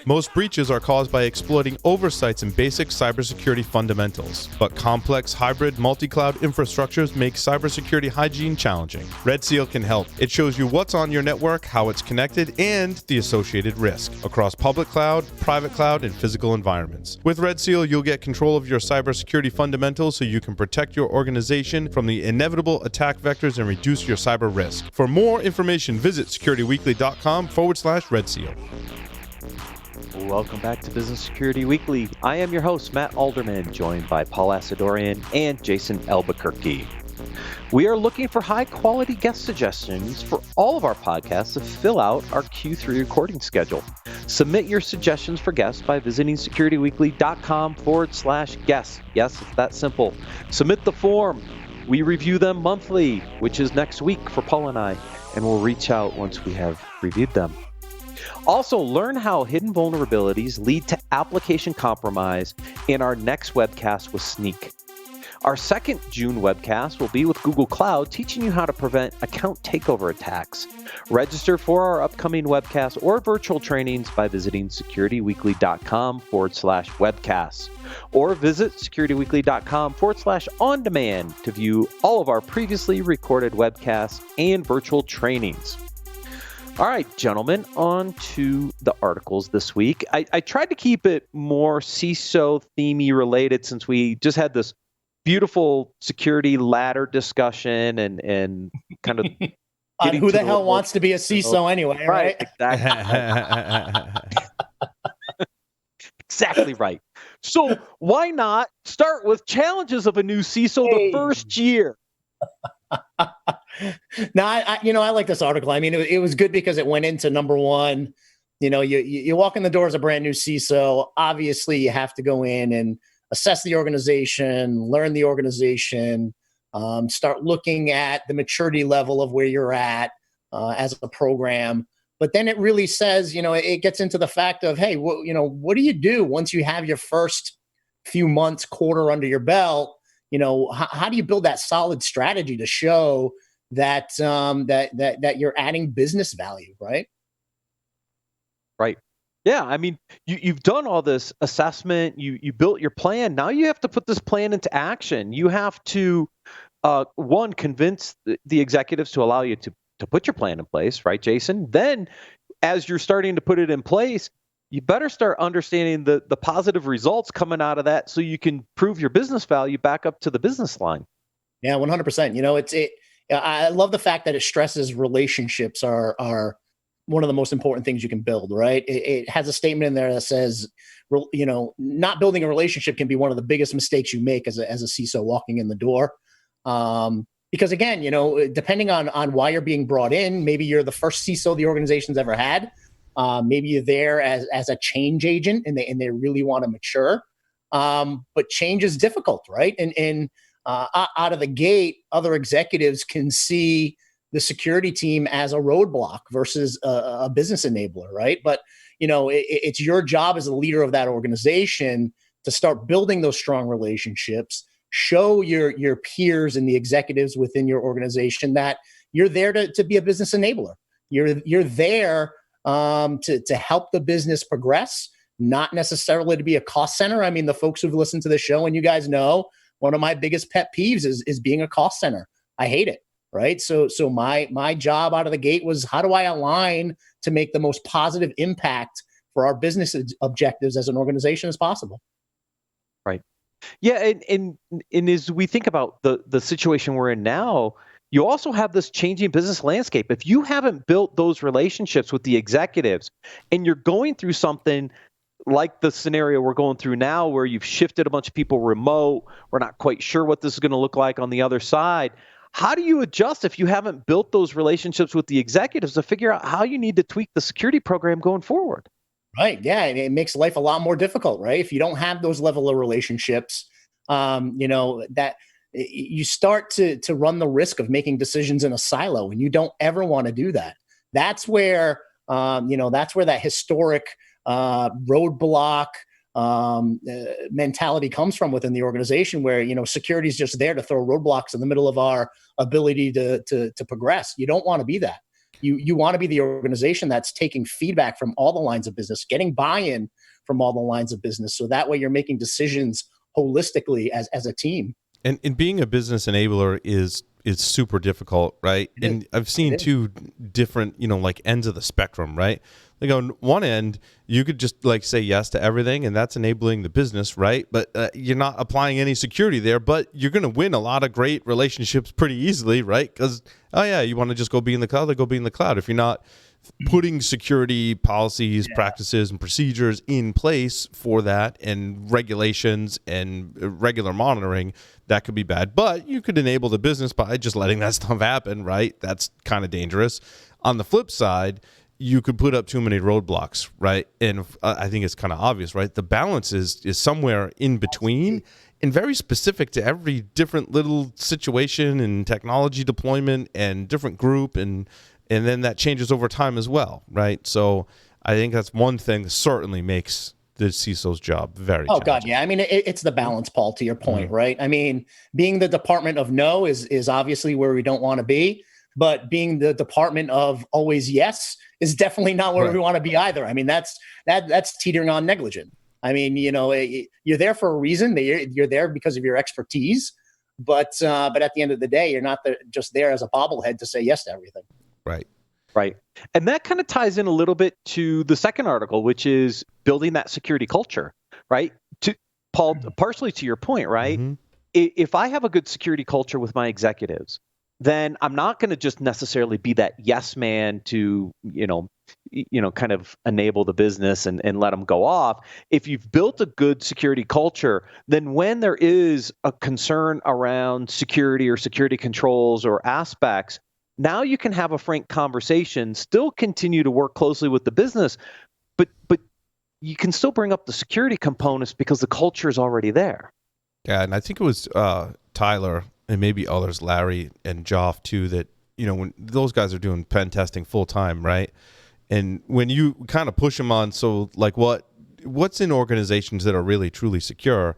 Most breaches are caused by exploiting oversights in basic cybersecurity fundamentals, but complex hybrid multi-cloud infrastructures make cybersecurity hygiene challenging. Red Seal can help. It shows you what's on your network, how it's connected, and the associated risk across public cloud, private cloud, and physical environments. With Red Seal, you'll get control of your cybersecurity fundamentals so you can protect your organization from the inevitable attack vectors and reduce your cyber risk. For more information, visit securityweekly.com/Red Seal. Welcome back to Business Security Weekly. I am your host, Matt Alderman, joined by Paul Asadorian and Jason Albuquerque. We are looking for high-quality guest suggestions for all of our podcasts to fill out our Q3 recording schedule. Submit your suggestions for guests by visiting securityweekly.com/guests. Yes, it's that simple. Submit the form. We review them monthly, which is next week for Paul and I, and we'll reach out once we have reviewed them. Also, learn how hidden vulnerabilities lead to application compromise in our next webcast with Sneak. Our second June webcast will be with Google Cloud, teaching you how to prevent account takeover attacks. Register for our upcoming webcast or virtual trainings by visiting securityweekly.com/webcasts or visit securityweekly.com/on-demand to view all of our previously recorded webcasts and virtual trainings. All right, gentlemen, on to the articles this week. I tried to keep it more CISO themey related since we just had this beautiful security ladder discussion and kind of who the hell wants to be a CISO anyway, right? Exactly. Exactly right. So why not start with challenges of a new CISO the first year? No, I like this article. I mean, it was good because it went into number one. You walk in the door as a brand new CISO. Obviously, you have to go in and assess the organization, learn the organization, start looking at the maturity level of where you're at as a program. But then it really says, it gets into the fact of, hey, what do you do once you have your first few months, quarter under your belt? How do you build that solid strategy to show that that you're adding business value, right? Right. Yeah. I mean, you've done all this assessment. You built your plan. Now you have to put this plan into action. You have to, one, convince the executives to allow you to put your plan in place, right, Jason? Then, as you're starting to put it in place, you better start understanding the positive results coming out of that so you can prove your business value back up to the business line. Yeah, 100%. I love the fact that it stresses relationships are one of the most important things you can build, right? It has a statement in there that says, not building a relationship can be one of the biggest mistakes you make as a CISO walking in the door. Because again, depending on why you're being brought in, maybe you're the first CISO the organization's ever had. Maybe you're there as a change agent and they really want to mature. But change is difficult, right? And out of the gate, other executives can see the security team as a roadblock versus a business enabler, right? But, it's your job as a leader of that organization to start building those strong relationships, show your peers and the executives within your organization that you're there to be a business enabler. You're there to help the business progress, not necessarily to be a cost center. I mean, the folks who've listened to the show and you guys know, one of my biggest pet peeves is being a cost center. I hate it, right? So my job out of the gate was, how do I align to make the most positive impact for our business objectives as an organization as possible? Right. Yeah, and as we think about the situation we're in now, you also have this changing business landscape. If you haven't built those relationships with the executives and you're going through something like the scenario we're going through now, where you've shifted a bunch of people remote, we're not quite sure what this is going to look like on the other side. How do you adjust if you haven't built those relationships with the executives to figure out how you need to tweak the security program going forward? Right. Yeah. It makes life a lot more difficult, right? If you don't have those level of relationships, that you start to run the risk of making decisions in a silo, and you don't ever want to do that. That's where, that historic roadblock mentality comes from within the organization, where, security is just there to throw roadblocks in the middle of our ability to progress. You don't want to be that. You want to be the organization that's taking feedback from all the lines of business, getting buy-in from all the lines of business. So that way you're making decisions holistically as a team. And being a business enabler is super difficult, right? And I've seen two different, like ends of the spectrum, right? Like on one end, you could just like say yes to everything, and that's enabling the business, right? But you're not applying any security there, but you're going to win a lot of great relationships pretty easily, right? Because, oh yeah, you want to just go be in the cloud, then go be in the cloud. If you're not putting security policies, practices, and procedures in place for that, and regulations and regular monitoring, that could be bad. But you could enable the business by just letting that stuff happen, right? That's kind of dangerous. On the flip side, you could put up too many roadblocks, right? And I think it's kind of obvious, right? The balance is somewhere in between and very specific to every different little situation and technology deployment and different group, and then that changes over time as well, right? So I think that's one thing that certainly makes the CISO's job very challenging. God, yeah. I mean, it's the balance, Paul, to your point, right? I mean, being the department of no is obviously where we don't want to be, but being the department of always yes is definitely not where we want to be either. I mean, that's teetering on negligent. I mean, you're there for a reason. You're there because of your expertise, but at the end of the day, you're not just there as a bobblehead to say yes to everything. Right. And that kind of ties in a little bit to the second article, which is building that security culture, right? To Paul, partially to your point, right? Mm-hmm. If I have a good security culture with my executives, then I'm not going to just necessarily be that yes man to, kind of enable the business and let them go off. If you've built a good security culture, then when there is a concern around security or security controls or aspects, now you can have a frank conversation, still continue to work closely with the business, but you can still bring up the security components because the culture is already there. Yeah, and I think it was Tyler and maybe others, Larry and Joff too, that, when those guys are doing pen testing full time, right? And when you kind of push them on, so like what's in organizations that are really truly secure,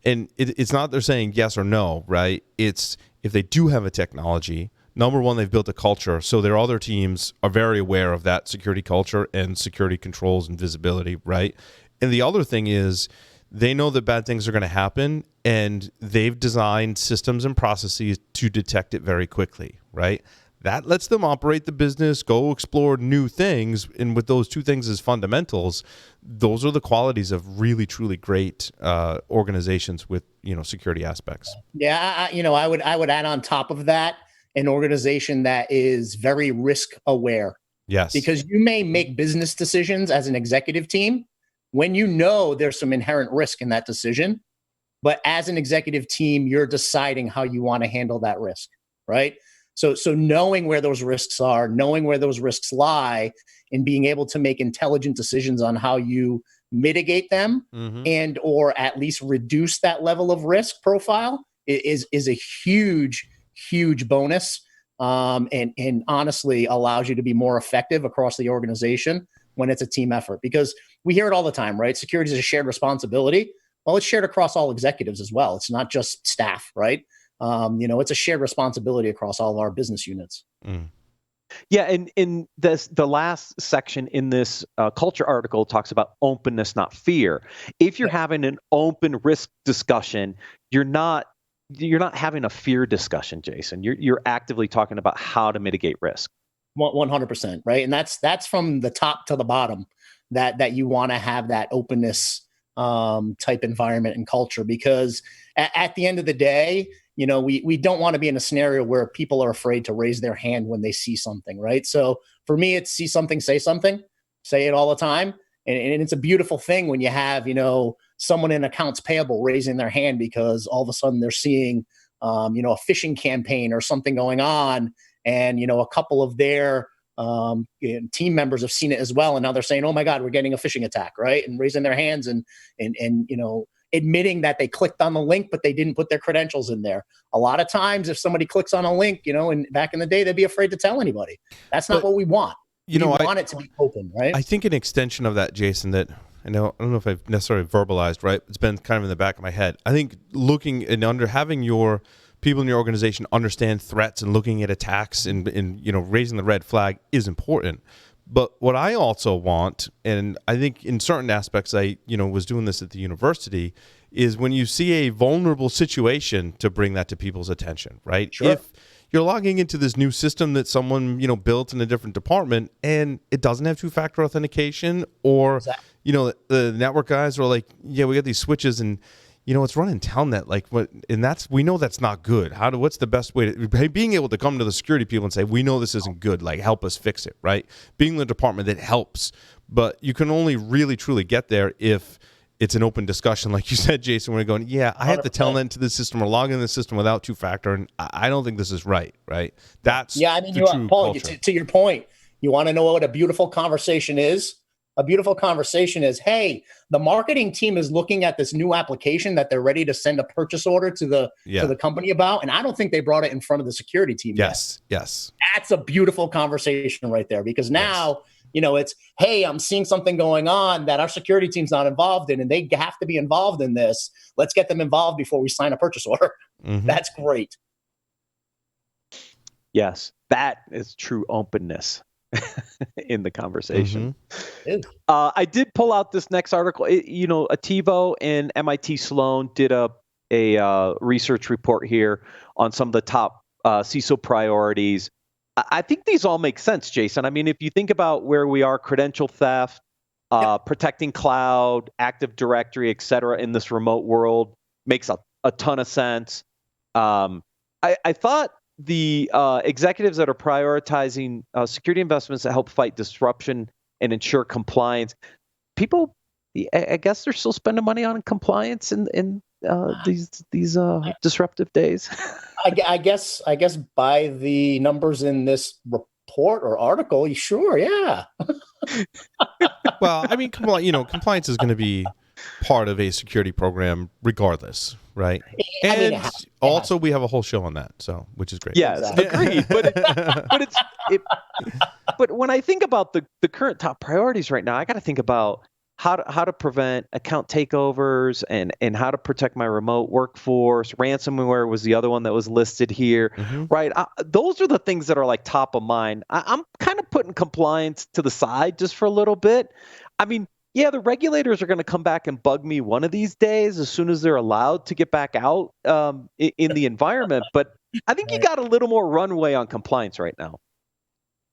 and it's not they're saying yes or no, right? It's if they do have a technology, number one, they've built a culture, so their other teams are very aware of that security culture and security controls and visibility, right? And the other thing is they know that bad things are going to happen, and they've designed systems and processes to detect it very quickly, right? That lets them operate the business, go explore new things, and with those two things as fundamentals, those are the qualities of really, truly great organizations with, security aspects. Yeah, I would add on top of that an organization that is very risk aware. Yes. Because you may make business decisions as an executive team when there's some inherent risk in that decision, but as an executive team, you're deciding how you want to handle that risk, right? So knowing where those risks are, knowing where those risks lie, and being able to make intelligent decisions on how you mitigate them and or at least reduce that level of risk profile is a huge bonus, and honestly allows you to be more effective across the organization when it's a team effort. Because we hear it all the time, right? Security is a shared responsibility. Well, it's shared across all executives as well. It's not just staff, right? It's a shared responsibility across all of our business units. Yeah, and in the last section in this culture article talks about openness, not fear. If you're having an open risk discussion, you're not having a fear discussion, Jason. You're actively talking about how to mitigate risk. 100%, right? And that's from the top to the bottom that you want to have that openness type environment and culture, because at the end of the day, we don't want to be in a scenario where people are afraid to raise their hand when they see something, right? So for me, it's see something, say it all the time. And it's a beautiful thing when you have, someone in accounts payable raising their hand because all of a sudden they're seeing, a phishing campaign or something going on. And, a couple of their team members have seen it as well. And now they're saying, oh my God, we're getting a phishing attack, right? And raising their hands and admitting that they clicked on the link, but they didn't put their credentials in there. A lot of times if somebody clicks on a link, and back in the day, they'd be afraid to tell anybody. That's not what we want. We want it to be open, right? I think an extension of that, Jason, that I don't know if I've necessarily verbalized, right? It's been kind of in the back of my head. I think looking and having your people in your organization understand threats and looking at attacks and raising the red flag is important. But what I also want, and I think in certain aspects, I was doing this at the university, is when you see a vulnerable situation to bring that to people's attention, right? Sure. If you're logging into this new system that someone built in a different department and it doesn't have two-factor authentication, or Exactly. the network guys are like, yeah, we got these switches and it's running telnet, like what, and we know that's not good. What's the best way to being able to come to the security people and say, we know this isn't good, like help us fix it, right? Being the department that helps, but you can only really truly get there if it's an open discussion, like you said, Jason. We're going, yeah, I have to telnet into the system or log into the system without two-factor, and I don't think this is right? That's I mean, true Paul, culture. to your point, you want to know what a beautiful conversation is? A beautiful conversation is, hey, the marketing team is looking at this new application that they're ready to send a purchase order to the company about, and I don't think they brought it in front of the security team Yes. That's a beautiful conversation right there, because now it's, hey, I'm seeing something going on that our security team's not involved in, and they have to be involved in this. Let's get them involved before we sign a purchase order. Mm-hmm. That's great. Yes, that is true openness in the conversation. Mm-hmm. I did pull out this next article. Ativo and MIT Sloan did a research report here on some of the top CISO priorities. I think these all make sense, Jason. I mean, if you think about where we are, credential theft, protecting cloud, Active Directory, et cetera, in this remote world makes a ton of sense. I thought the executives that are prioritizing security investments that help fight disruption and ensure compliance, people, I guess they're still spending money on compliance in these disruptive days. I guess by the numbers in this report or article, sure, yeah. Well, I mean, compliance is going to be part of a security program regardless, right? And also we have a whole show on that, which is great. Yes, agreed. But when I think about the current top priorities right now, I got to think about how to prevent account takeovers and how to protect my remote workforce. Ransomware was the other one that was listed here, right? Those are the things that are like top of mind. I'm kind of putting compliance to the side just for a little bit. I mean, yeah, the regulators are going to come back and bug me one of these days as soon as they're allowed to get back out in the environment. But I think you got a little more runway on compliance right now.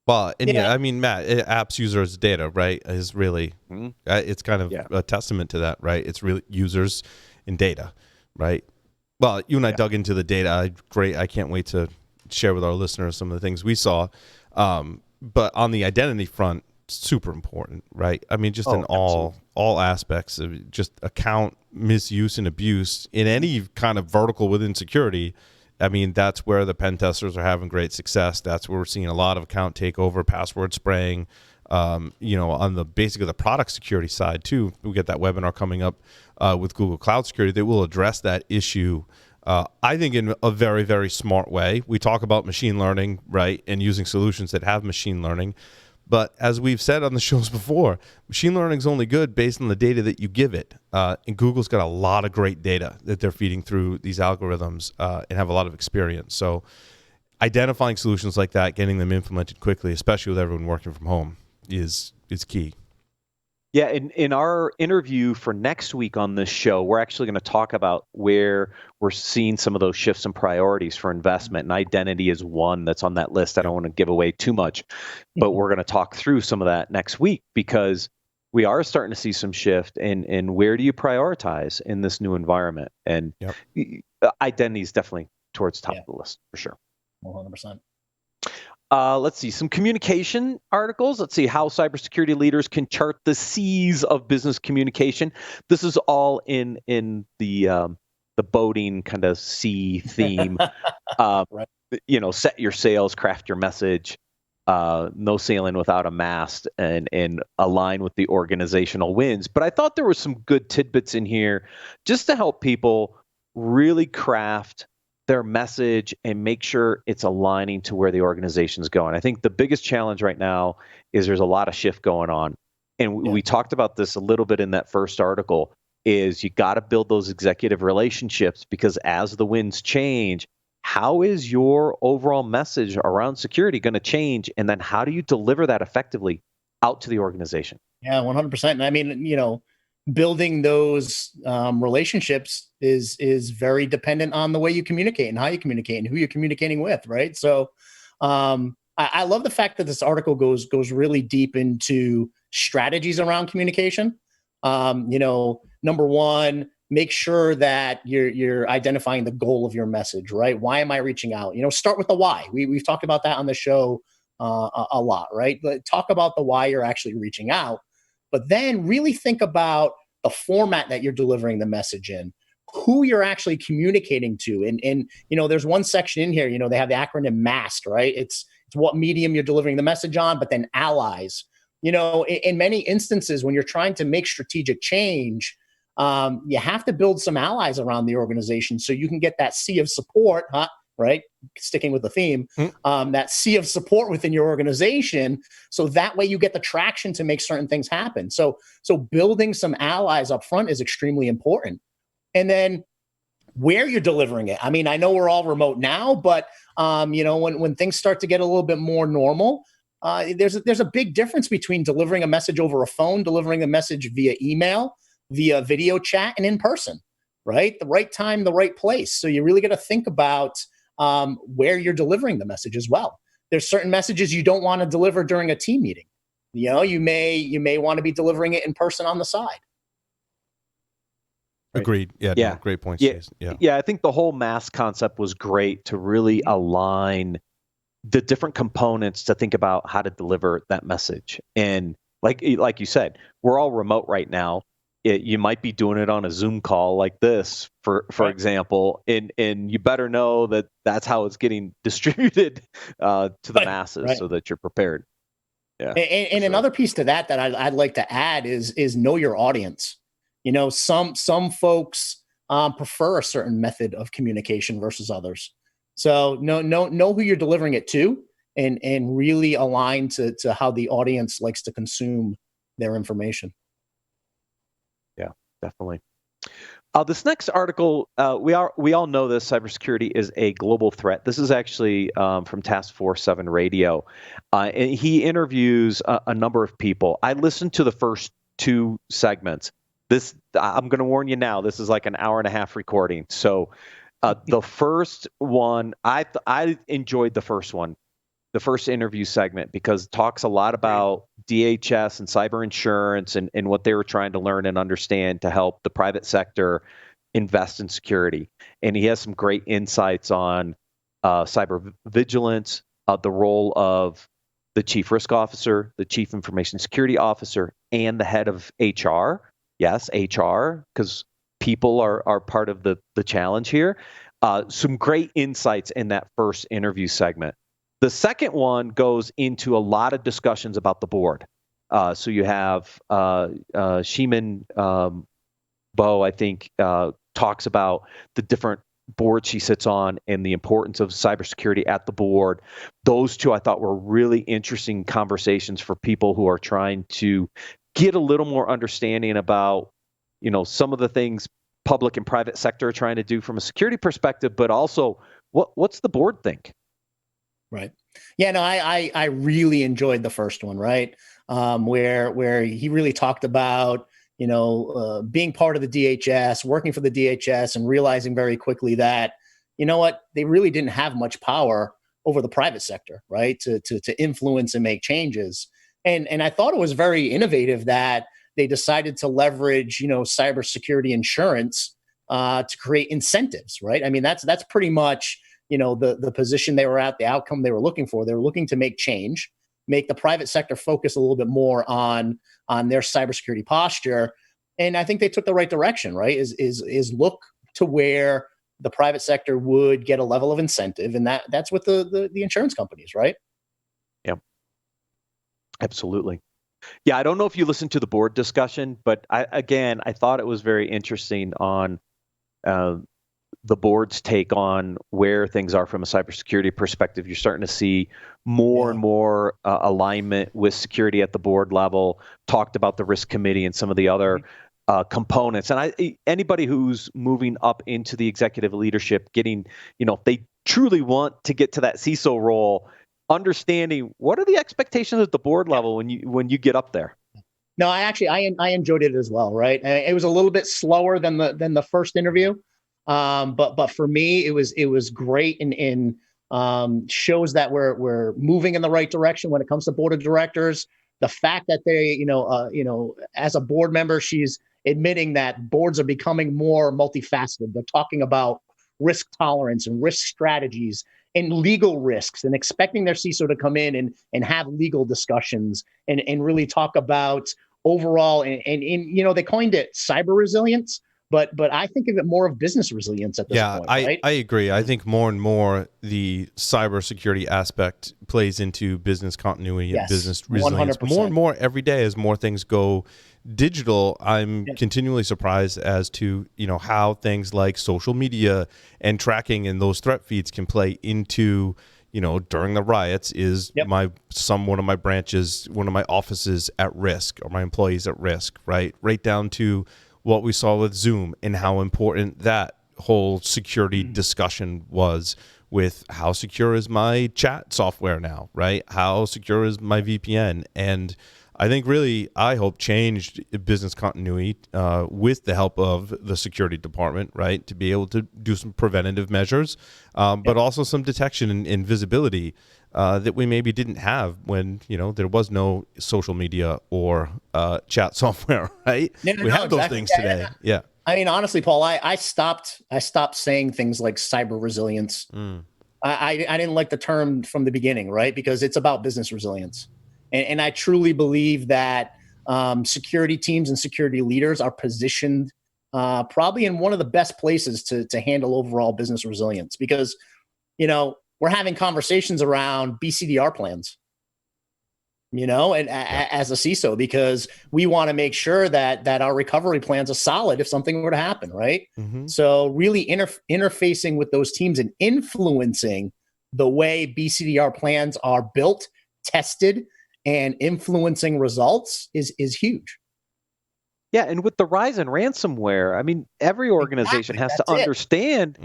Well, and I mean, Matt, apps users data, right, is really, it's kind of a testament to that, right? It's really users and data, right? Well, you and I dug into the data. Great. I can't wait to share with our listeners some of the things we saw. But on the identity front, super important, right? I mean, just in all aspects of just account misuse and abuse in any kind of vertical within security. I mean, that's where the pen testers are having great success. That's where we're seeing a lot of account takeover, password spraying. On the basically the product security side too, we get that webinar coming up with Google Cloud Security that will address that issue. I think in a very, very smart way. We talk about machine learning, right, and using solutions that have machine learning. But as we've said on the shows before, machine learning is only good based on the data that you give it. And Google's got a lot of great data that they're feeding through these algorithms and have a lot of experience. So identifying solutions like that, getting them implemented quickly, especially with everyone working from home, is key. Yeah, in our interview for next week on this show, we're actually going to talk about where we're seeing some of those shifts and priorities for investment, and identity is one that's on that list. I don't want to give away too much, but we're going to talk through some of that next week because we are starting to see some shift in where do you prioritize in this new environment, and identity is definitely towards the top of the list for sure. 100%. Let's see, some communication articles. Let's see how cybersecurity leaders can chart the seas of business communication. This is all in the boating kind of sea theme. Right. Set your sails, craft your message, no sailing without a mast, and align with the organizational wins. But I thought there were some good tidbits in here just to help people really craft their message and make sure it's aligning to where the organization's going. I think the biggest challenge right now is there's a lot of shift going on. And we talked about this a little bit in that first article, is you got to build those executive relationships because as the winds change, how is your overall message around security going to change? And then how do you deliver that effectively out to the organization? Yeah, 100%. And I mean, building those relationships is very dependent on the way you communicate and how you communicate and who you're communicating with, right? So, I love the fact that this article goes really deep into strategies around communication. Number one, make sure that you're identifying the goal of your message, right? Why am I reaching out? Start with the why. We've talked about that on the show a lot, right? Talk about the why you're actually reaching out, but then really think about the format that you're delivering the message in, who you're actually communicating to. And there's one section in here, they have the acronym MAST, right? It's what medium you're delivering the message on, but then allies. In many instances, when you're trying to make strategic change, you have to build some allies around the organization so you can get that sea of support, right? Sticking with the theme, that sea of support within your organization. So that way you get the traction to make certain things happen. So building some allies up front is extremely important. And then where you're delivering it. I mean, I know we're all remote now, but when things start to get a little bit more normal, there's a big difference between delivering a message over a phone, delivering a message via email, via video chat, and in person, right? The right time, the right place. So you really got to think about where you're delivering the message as well. There's certain messages you don't want to deliver during a team meeting. You may want to be delivering it in person on the side. Right. Agreed. Yeah. Yeah. No, great points. Yeah. Jason. Yeah. Yeah. I think the whole mass concept was great to really align the different components to think about how to deliver that message. And like you said, we're all remote right now. You might be doing it on a Zoom call like this, for example, and you better know that that's how it's getting distributed to the masses, so that you're prepared. Yeah. And sure. Another piece to that I'd like to add is know your audience. Some folks prefer a certain method of communication versus others. So know who you're delivering it to, and really align to how the audience likes to consume their information. Yeah, definitely. This next article, we all know this. Cybersecurity is a global threat. This is actually from Task Force 7 Radio, and he interviews a number of people. I listened to the first two segments. I'm going to warn you now. This is like an hour and a half recording. So the first one, I enjoyed the first one, the first interview segment, because it talks a lot about DHS and cyber insurance and what they were trying to learn and understand to help the private sector invest in security. And he has some great insights on cyber vigilance, the role of the chief risk officer, the chief information security officer, and the head of HR. Yes, HR, because people are part of the challenge here. Some great insights in that first interview segment. The second one goes into a lot of discussions about the board. So you have Sheeman Bo, I think, talks about the different boards she sits on and the importance of cybersecurity at the board. Those two I thought were really interesting conversations for people who are trying to get a little more understanding about, some of the things public and private sector are trying to do from a security perspective, but also what's the board think? Right. Yeah, no, I really enjoyed the first one, right? Where he really talked about, being part of the DHS, working for the DHS, and realizing very quickly that, they really didn't have much power over the private sector, right? To influence and make changes. And I thought it was very innovative that they decided to leverage, cybersecurity insurance to create incentives, right? I mean, that's pretty much, the position they were at, the outcome they were looking for. They were looking to make change, make the private sector focus a little bit more on their cybersecurity posture. And I think they took the right direction, right? Is look to where the private sector would get a level of incentive, and that's with the insurance companies, right? Yep. Absolutely. Yeah, I don't know if you listened to the board discussion, but I thought it was very interesting on the board's take on where things are from a cybersecurity perspective. You're starting to see more and more alignment with security at the board level. Talked about the risk committee and some of the other components. And anybody who's moving up into the executive leadership, getting, truly want to get to that CISO role, understanding what are the expectations at the board level when you get up there? No, I enjoyed it as well. Right, it was a little bit slower than the first interview, but for me it was great and shows that we're moving in the right direction when it comes to board of directors. The fact that they, as a board member, she's admitting that boards are becoming more multifaceted. They're talking about risk tolerance and risk strategies and legal risks and expecting their CISO to come in and have legal discussions and really talk about overall and they coined it cyber resilience, but I think of it more of business resilience at this point. Right? I agree. I think more and more the cybersecurity aspect plays into business continuity and business resilience 100%. more and more every day as more things go digital. I'm continually surprised as to how things like social media and tracking and those threat feeds can play into during the riots is one of my branches, one of my offices at risk or my employees at risk, right down to what we saw with Zoom and how important that whole security discussion was with how secure is my chat software now, right? How secure is my VPN? And I think really, I hope changed business continuity with the help of the security department, right? To be able to do some preventative measures, but also some detection and visibility that we maybe didn't have when, there was no social media or chat software, right? We have those things today. Yeah. I mean, honestly, Paul, I stopped saying things like cyber resilience. I didn't like the term from the beginning, right? Because it's about business resilience. And I truly believe that security teams and security leaders are positioned probably in one of the best places to handle overall business resilience because, we're having conversations around BCDR plans, and as a CISO, because we want to make sure that our recovery plans are solid if something were to happen, right? Mm-hmm. So really interfacing with those teams and influencing the way BCDR plans are built, tested, and influencing results is huge. Yeah, and with the rise in ransomware, I mean, every organization has to understand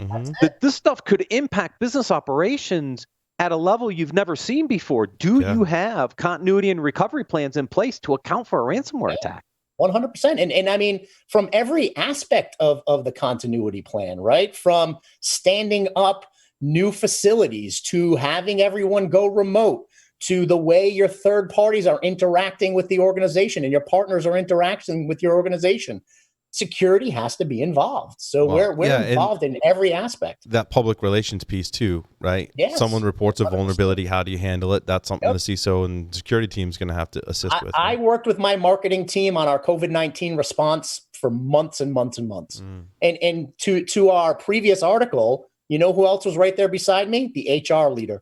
that this stuff could impact business operations at a level you've never seen before. Do you have continuity and recovery plans in place to account for a ransomware attack? 100%. And I mean, from every aspect of the continuity plan, right? From standing up new facilities to having everyone go remote, to the way your third parties are interacting with the organization and your partners are interacting with your organization. Security has to be involved. So we're involved in every aspect. That public relations piece too, right? Yes. Someone reports a vulnerability. How do you handle it? That's something the CISO and security team is going to have to assist with. I worked with my marketing team on our COVID-19 response for months and months and months. And to our previous article, who else was right there beside me? The HR leader.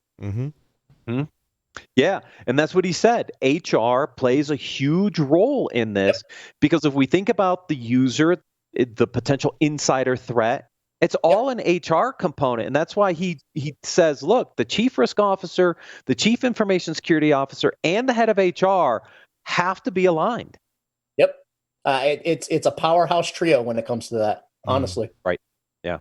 Yeah, and that's what he said. HR plays a huge role in this because if we think about the user, the potential insider threat, it's all an HR component. And that's why he says, look, the chief risk officer, the chief information security officer, and the head of HR have to be aligned. Yep. It's a powerhouse trio when it comes to that, honestly. Right. Yeah.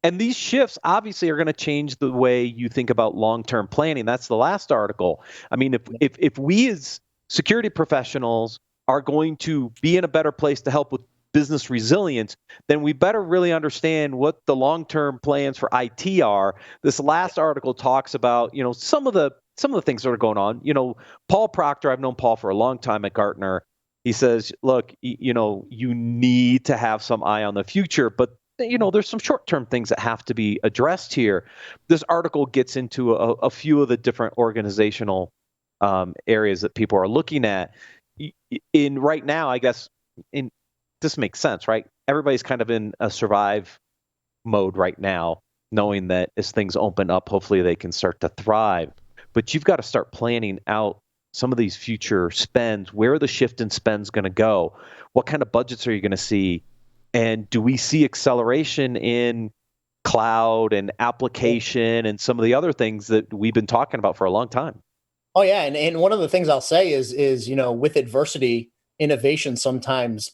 And these shifts obviously are going to change the way you think about long-term planning. That's the last article. I mean, if we as security professionals are going to be in a better place to help with business resilience, then we better really understand what the long-term plans for IT are. This last article talks about, some of the things that are going on. Paul Proctor, I've known Paul for a long time at Gartner. He says, look, you need to have some eye on the future, but there's some short-term things that have to be addressed here. This article gets into a few of the different organizational areas that people are looking at. In right now, I guess, this makes sense, right? Everybody's kind of in a survive mode right now, knowing that as things open up, hopefully they can start to thrive. But you've got to start planning out some of these future spends. Where are the shift in spends going to go? What kind of budgets are you going to see? And do we see acceleration in cloud and application and some of the other things that we've been talking about for a long time? Oh, yeah. And one of the things I'll say is with adversity, innovation sometimes,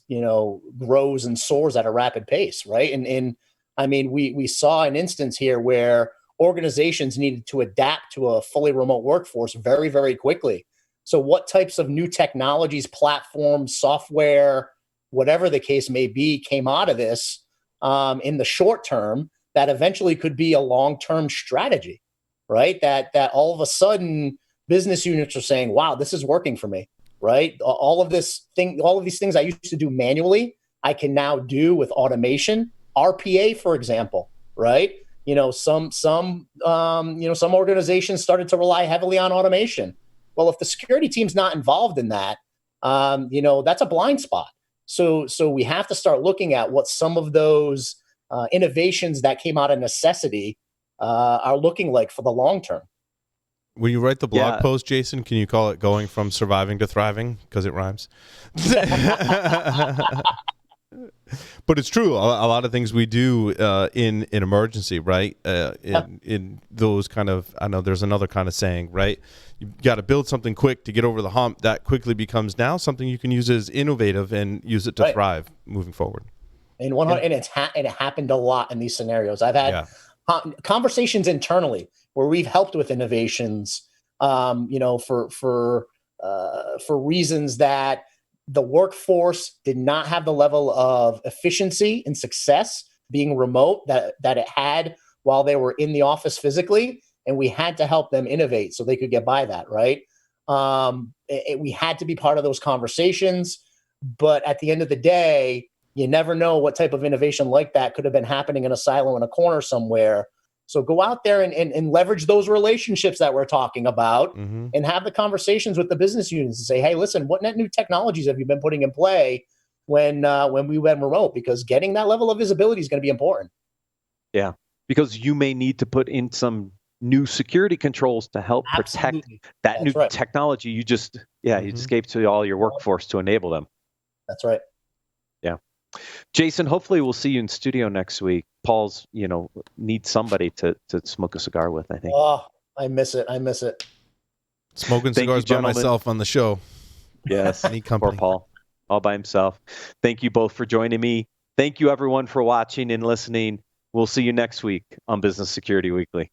grows and soars at a rapid pace, right? And I mean, we saw an instance here where organizations needed to adapt to a fully remote workforce very, very quickly. So what types of new technologies, platforms, software, whatever the case may be, came out of this in the short term that eventually could be a long-term strategy, right? That all of a sudden business units are saying, wow, this is working for me, right? All of these things I used to do manually, I can now do with automation. RPA, for example, right? Some organizations started to rely heavily on automation. Well, if the security team's not involved in that, that's a blind spot. So we have to start looking at what some of those innovations that came out of necessity are looking like for the long term. When you write the blog post, Jason, can you call it "Going from Surviving to Thriving"? Because it rhymes. But it's true. A lot of things we do in emergency, right? In those kind of, I know there's another kind of saying, right? You got to build something quick to get over the hump. That quickly becomes now something you can use as innovative and use it to thrive moving forward. And it happened a lot in these scenarios. I've had conversations internally where we've helped with innovations, for reasons that the workforce did not have the level of efficiency and success being remote that it had while they were in the office physically, and we had to help them innovate so they could get by that, right? We had to be part of those conversations, but at the end of the day, you never know what type of innovation like that could have been happening in a silo in a corner somewhere. So go out there and leverage those relationships that we're talking about, and have the conversations with the business units and say, hey, listen, what net new technologies have you been putting in play when we went remote? Because getting that level of visibility is going to be important. Yeah, because you may need to put in some new security controls to help protect that new technology you just gave to all your workforce to enable them. That's right. Yeah. Jason, hopefully we'll see you in studio next week. Paul's, needs somebody to smoke a cigar with, I think. Oh, I miss it. Smoking cigars by myself on the show. Yes. Any company. Poor Paul, all by himself. Thank you both for joining me. Thank you, everyone, for watching and listening. We'll see you next week on Business Security Weekly.